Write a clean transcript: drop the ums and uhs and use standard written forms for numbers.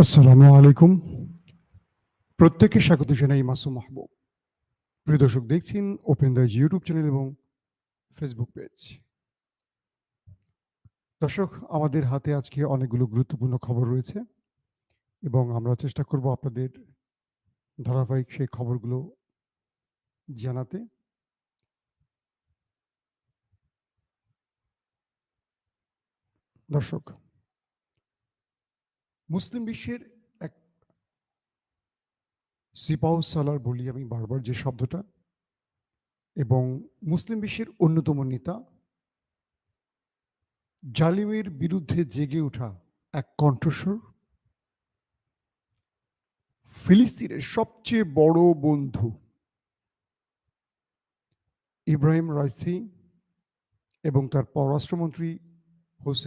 আসসালামু আলাইকুম। প্রত্যেককে স্বাগত জানাই মাসুম মাহবুব। প্রিয় দর্শক, দেখছেন ওপেন দ্য ইউটিউব চ্যানেল এবং ফেসবুক পেজ। দর্শক, আমাদের হাতে আজকে অনেকগুলো গুরুত্বপূর্ণ খবর রয়েছে এবং আমরা চেষ্টা করব আপনাদের ধারাবাহিক সেই খবরগুলো জানাতে। দর্শক, মুসলিম বিশ্বের এক সিপাহসালার বলি আমি বারবার যে শব্দটা, এবং মুসলিম বিশ্বের অন্যতম নেতা, জালিমের বিরুদ্ধে জেগে ওঠা এক কণ্ঠস্বর, ফিলিস্তিনের সবচেয়ে বড় বন্ধু ইব্রাহিম রাইসি এবং তার পররাষ্ট্রমন্ত্রী হোসেন